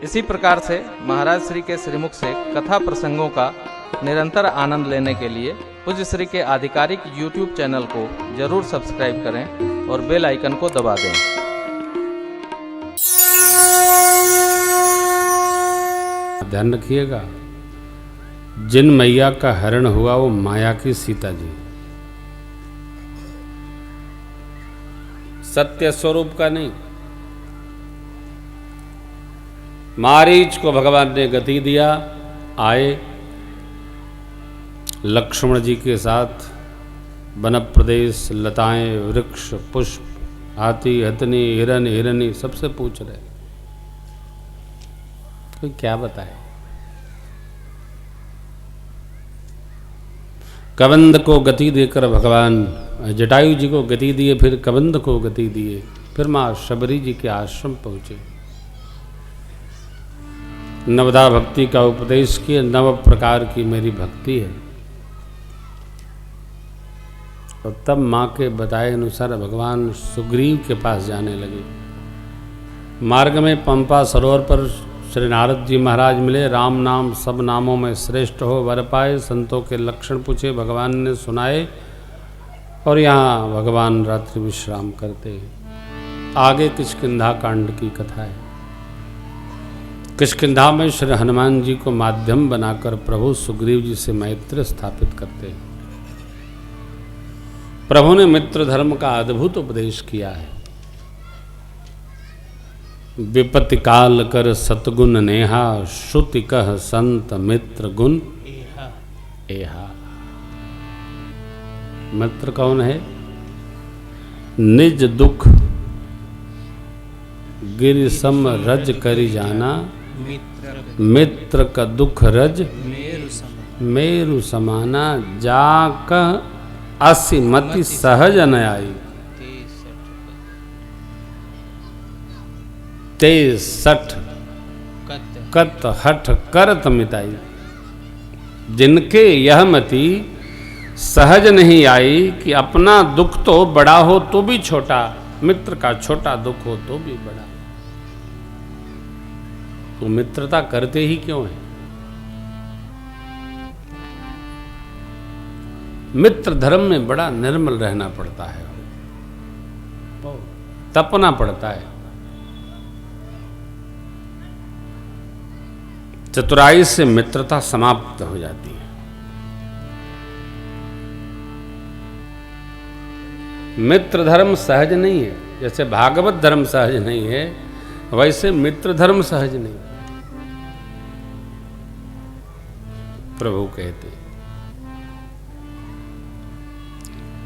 इसी प्रकार से महाराज श्री के श्रीमुख से कथा प्रसंगों का निरंतर आनंद लेने के लिए पूज्य श्री के आधिकारिक YouTube चैनल को जरूर सब्सक्राइब करें और बेल आइकन को दबा दें। ध्यान रखिएगा, जिन मैया का हरण हुआ वो माया की सीता जी, सत्य स्वरूप का नहीं। मारीच को भगवान ने गति दिया, आए लक्ष्मण जी के साथ वन प्रदेश, लताएं, वृक्ष, पुष्प, हाथी, हथनी, हिरन, हिरनी सबसे पूछ रहे, कोई क्या बताए। कबंध को गति देकर भगवान जटायु जी को गति दिए, फिर कबंध को गति दिए, फिर मां शबरी जी के आश्रम पहुंचे, नवदा भक्ति का उपदेश किए। नव प्रकार की मेरी भक्ति है। और तब मां के बताए अनुसार भगवान सुग्रीव के पास जाने लगे। मार्ग में पंपा सरोवर पर श्री नारद जी महाराज मिले। राम नाम सब नामों में श्रेष्ठ हो वर पाए, संतों के लक्षण पूछे, भगवान ने सुनाए। और यहाँ भगवान रात्रि विश्राम करते हैं। आगे किष्किंधा कांड की कथा है। किष्किंधा में श्री हनुमान जी को माध्यम बनाकर प्रभु सुग्रीव जी से मैत्री स्थापित करते हैं। प्रभु ने मित्र धर्म का अद्भुत उपदेश किया है। विपत्ति काल कर सतगुण नेहा, श्रुति कह संत मित्र गुण एहा। मित्र कौन है? निज दुख गिर सम रज करी जाना, मित्र का दुख रज मेरु समाना। जाक असी मति सहज न आई, ते सठ कत हठ करत मिताई। जिनके यह मति सहज नहीं आई कि अपना दुख तो बड़ा हो तो भी छोटा, मित्र का छोटा दुख हो तो भी बड़ा, तो मित्रता करते ही क्यों है? मित्र धर्म में बड़ा निर्मल रहना पड़ता है, तपना पड़ता है। चतुराई से मित्रता समाप्त हो जाती है। मित्र धर्म सहज नहीं है। जैसे भागवत धर्म सहज नहीं है, वैसे मित्र धर्म सहज नहीं। प्रभु कहते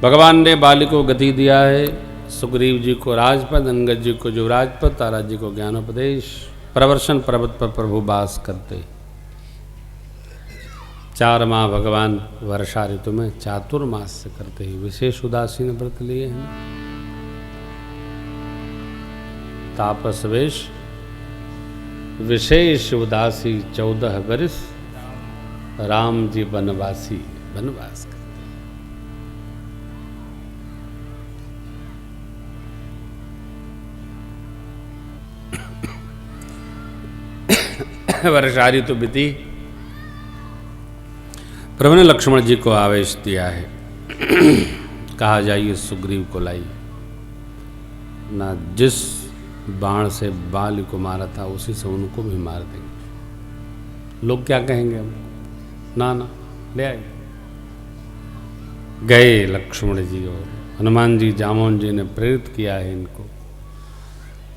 भगवान ने बाली को गति दिया है, सुग्रीव जी को राजपद, अंगद जी को युवराजपद, तारा जी को ज्ञानोपदेश। प्रवर्षण पर्वत पर प्रभु वास करते। 4 माह भगवान वर्षा ऋतु में चातुर्मास से करते ही विशेष उदासीन व्रत लिए हैं। तापस वेश विशेष उदासी 14 वर्ष, राम जी वनवासी वनवास करते। वर्षा ऋतु बीती। प्रभु ने लक्ष्मण जी को आवेश दिया है। कहा जाइए सुग्रीव को लाई ना, जिस बाण से बाली को मारा था उसी से उनको भी मार देंगे। लोग क्या कहेंगे हम? ना ना, ले आए। गए लक्ष्मण जी और हनुमान जी, जामोन जी ने प्रेरित किया है इनको।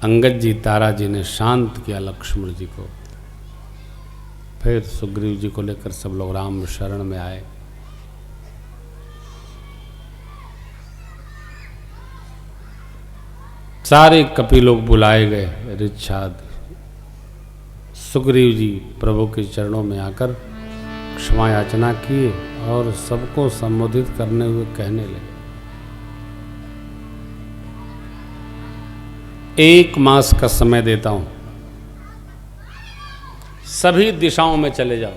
अंगद जी, तारा जी ने शांत किया लक्ष्मण जी को। फिर सुग्रीव जी को लेकर सब लोग राम शरण में आए। सारे कपि लोग बुलाए गए। ऋच्छाद सुग्रीव जी प्रभु के चरणों में आकर क्षमा याचना किए और सबको संबोधित करने हुए कहने लगे, 1 मास का समय देता हूं, सभी दिशाओं में चले जाओ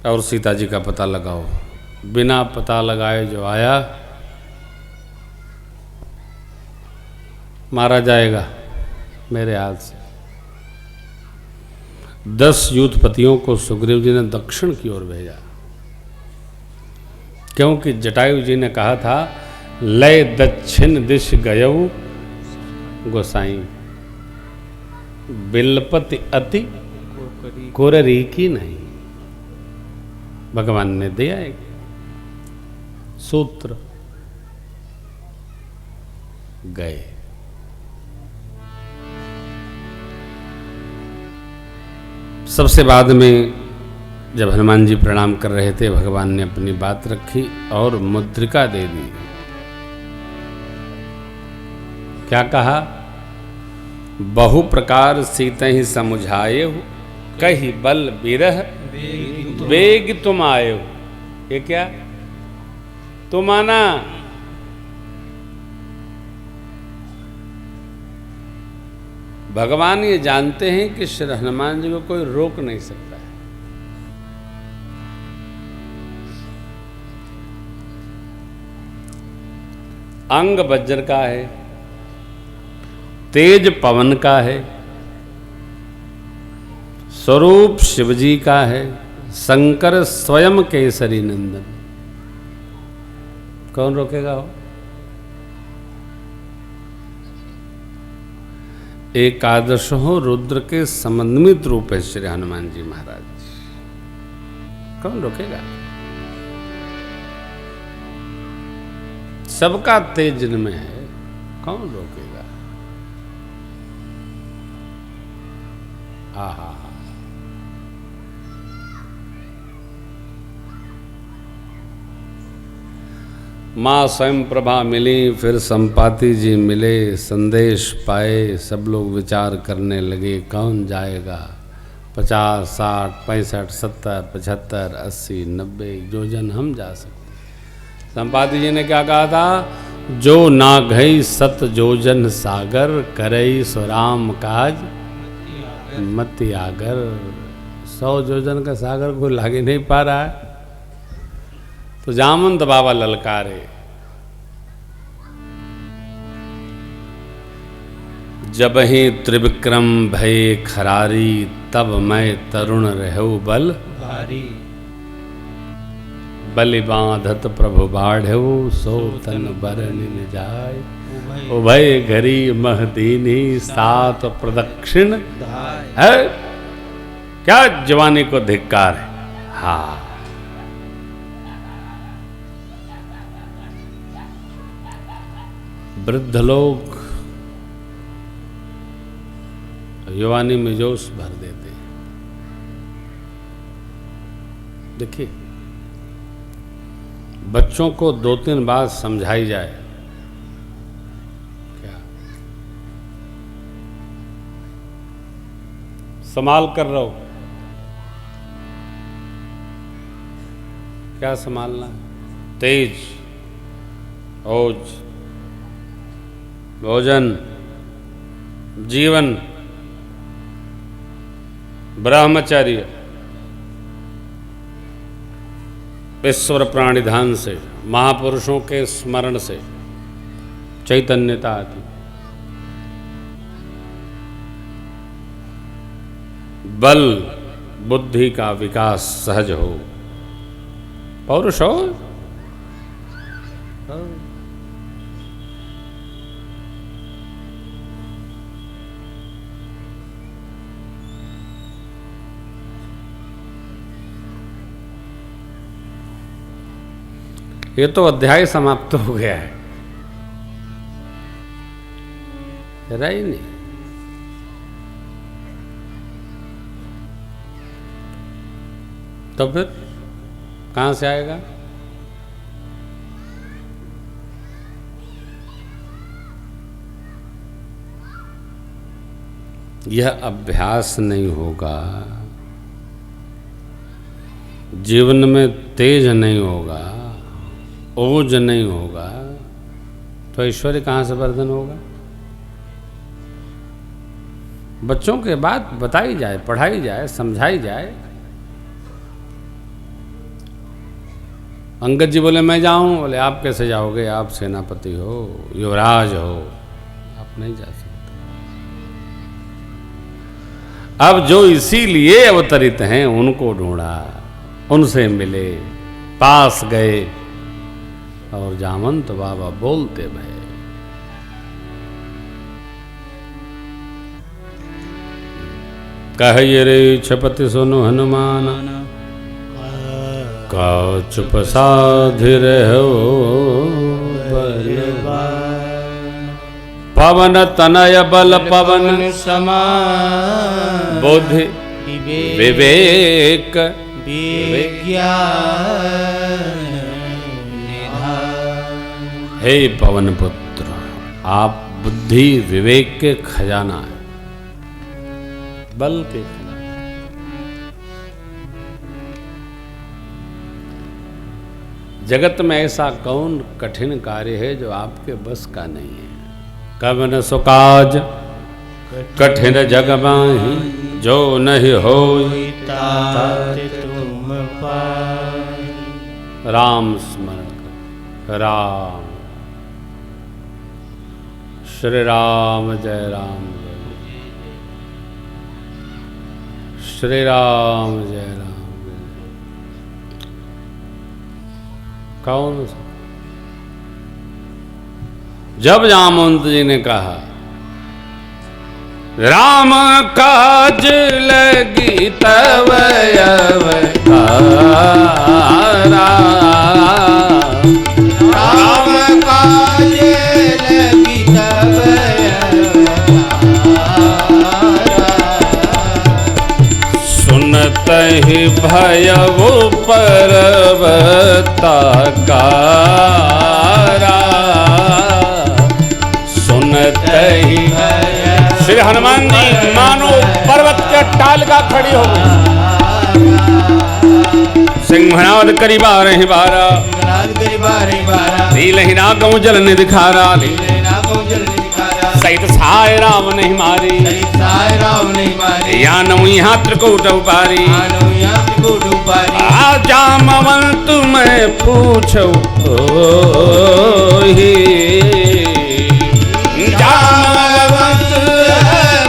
और सीता जी का पता लगाओ। बिना पता लगाए जो आया मारा जाएगा। मेरे हाथ से। 10 यूथपतियों को सुग्रीव जी ने दक्षिण की ओर भेजा, क्योंकि जटायु जी ने कहा था लय दक्षिण दिश गयऊ गोसाई, बिलपति अति कोररी की नहीं। भगवान ने दिया एक सूत्र, गए। सबसे बाद में जब हनुमान जी प्रणाम कर रहे थे, भगवान ने अपनी बात रखी और मुद्रिका दे दी। क्या कहा? बहु प्रकार सीतहि समुझाए हो, कही बल बिरह वेग तुम आए हो। ये क्या? तुम आना। भगवान ये जानते हैं कि श्री हनुमान जी को कोई रोक नहीं सकता है। अंग वज्र का है, तेज पवन का है, स्वरूप शिवजी का है, शंकर स्वयं केसरी नंदन। कौन रोकेगा हो? एकादश हो रुद्र के समन्वित रूप है श्री हनुमान जी महाराज। कौन रोकेगा? सबका तेज जिनमें है, कौन रोकेगा? आहा, माँ स्वयं प्रभा मिली, फिर संपाति जी मिले, संदेश पाए, सब लोग विचार करने लगे कौन जाएगा। 50, 60, 65, 70, 75, 80, 90 योजन हम जा सकते। संपाति जी ने क्या कहा था? जो ना गई सत योजन सागर, करई सुराम काज मति आगर। 100 योजन का सागर कोई लागे नहीं पा रहा है, तो जामवंत बाबा ललकारे, जब ही त्रिविक्रम भय खरारी, तब मैं तरुण रहु बल भारी। बलि बांधत प्रभु बाढ़ऊ, सो तन बरन जाय, उभय घरी महदीनी, सात प्रदक्षिण है। क्या जवानी को धिक्कार है। हाँ, वृद्ध लोग युवानी में जोश भर देते। देखिए, बच्चों को 2-3 बात समझाई जाए, क्या संभाल कर रहो। क्या संभालना? तेज, ओज, भोजन, जीवन, ब्रह्मचर्य, ईश्वर प्राणिधान से, महापुरुषों के स्मरण से चैतन्यता आती। बल बुद्धि का विकास सहज हो, पौरुष हो। ये तो अध्याय समाप्त हो गया है, रहा ही नहीं। तो फिर कहां से आएगा? यह अभ्यास नहीं होगा, जीवन में तेज नहीं होगा, ओज नहीं होगा, तो ऐश्वर्य कहां से वर्धन होगा? बच्चों के बात बताई जाए, पढ़ाई जाए, समझाई जाए। अंगद जी बोले मैं जाऊं, बोले आप कैसे जाओगे, आप सेनापति हो, युवराज हो, आप नहीं जा सकते। अब जो इसीलिए अवतरित हैं उनको ढूंढा, उनसे मिले, पास गए और जामंत बाबा बोलते भये। कहिए रे छपति सुनु हनुमान, का चुप साधिर हो पवन तनय बल पवन समान, बुद्धि विवेक विज्ञान निधान। हे पवन पुत्र, आप बुद्धि विवेक के खजाना है, बल के खजाना। जगत में ऐसा कौन कठिन कार्य है जो आपके बस का नहीं है। कवन सुकाज कठिन जग माही, जो नहीं हो तात तुम पाई। राम स्मरण कर। राम श्री राम जय राम, श्री राम जय राम। कौन सा? जब जामवंत जी ने कहा राम काज लगी तब अवतारा, राम काज लगी तब अवतारा। सुनत ही भयउ पर्वताकारा, सुनत ही। श्री हनुमान जी मानो पर्वत के टाल का खड़ी हो गई। सिंहनाद करी बारह बारा, लीलहि नागौ जल निधिखारा, सहित साय राम नहीं मारी, या नमु यहाँ त्रिकूट उपारी। जामवंत मैं पूछो ही, जामवंत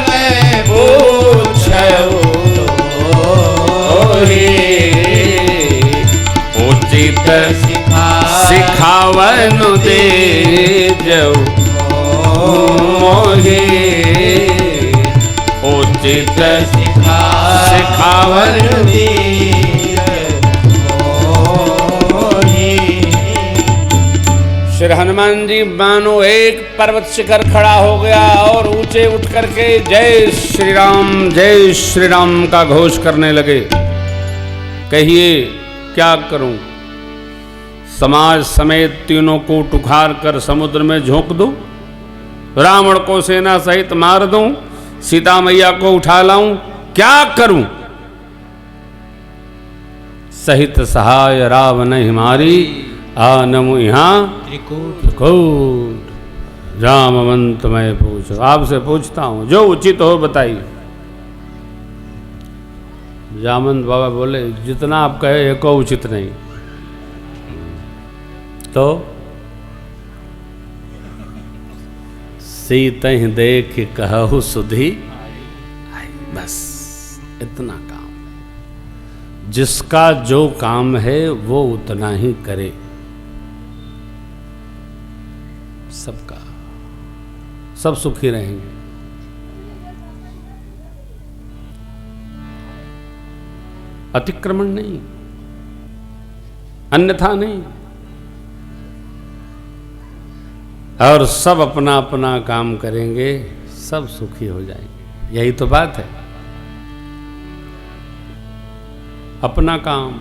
मैं पूछो ही, उचित सिखावन दे जो मोहे, उचित सिखावन दे। श्री हनुमान जी मानो एक पर्वत शिखर खड़ा हो गया और ऊंचे उठ करके जय श्री राम का घोष करने लगे। कहिए क्या करूं? समाज समेत तीनों को उखाड़ कर समुद्र में झोंक दूं, रावण को सेना सहित मार दूं, सीता मैया को उठा लाऊं, क्या करूं? सहित सहाय राव नहीं मारी, आनमु यहाँ त्रिकूट। जामवंत मैं पूछो, आपसे पूछता हूं जो उचित हो बताइए। जामवंत बाबा बोले जितना आप कहे एको उचित नहीं। तो सीतहि देख कहु सुधी, बस इतना काम। जिसका जो काम है वो उतना ही करे, सबका सब सुखी रहेंगे। अतिक्रमण नहीं, अन्यथा नहीं, और सब अपना अपना काम करेंगे, सब सुखी हो जाएंगे। यही तो बात है। अपना काम,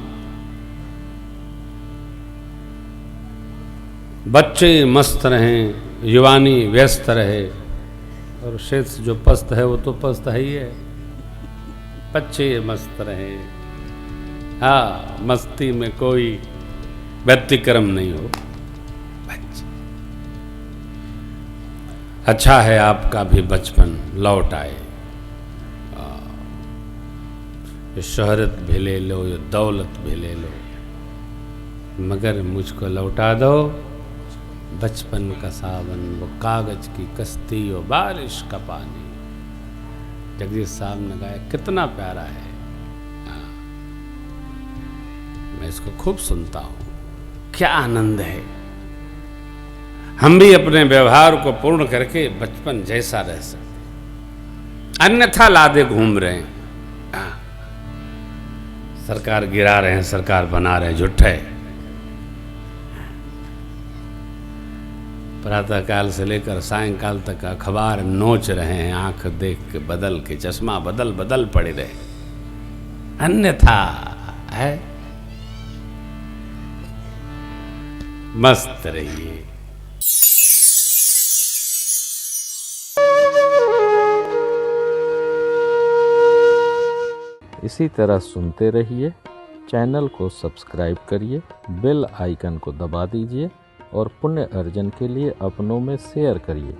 बच्चे मस्त रहें, युवानी व्यस्त रहे, और शेष जो पस्त है वो तो पस्त है ही है। बच्चे मस्त रहें, हाँ, मस्ती में कोई व्यतिक्रम नहीं हो। अच्छा है आपका भी बचपन लौट आए। ये शोहरत भी ले लो, ये दौलत भी ले लो, मगर मुझको लौटा दो बचपन का सावन, वो कागज की कश्ती और बारिश का पानी। जगदीश साहब ने गाया, कितना प्यारा है। हाँ, मैं इसको खूब सुनता हूं, क्या आनंद है। हम भी अपने व्यवहार को पूर्ण करके बचपन जैसा रह सकते, अन्यथा लादे घूम रहे हैं। हाँ, सरकार गिरा रहे हैं, सरकार बना रहे हैं, झूठे। प्रातः काल से लेकर सायंकाल तक अखबार नोच रहे हैं, आंख देख के बदल के, चश्मा बदल बदल पड़े रहे, अन्यथा है। मस्त रहिए। इसी तरह सुनते रहिए। चैनल को सब्सक्राइब करिए, बेल आइकन को दबा दीजिए और पुण्य अर्जन के लिए अपनों में शेयर करिए।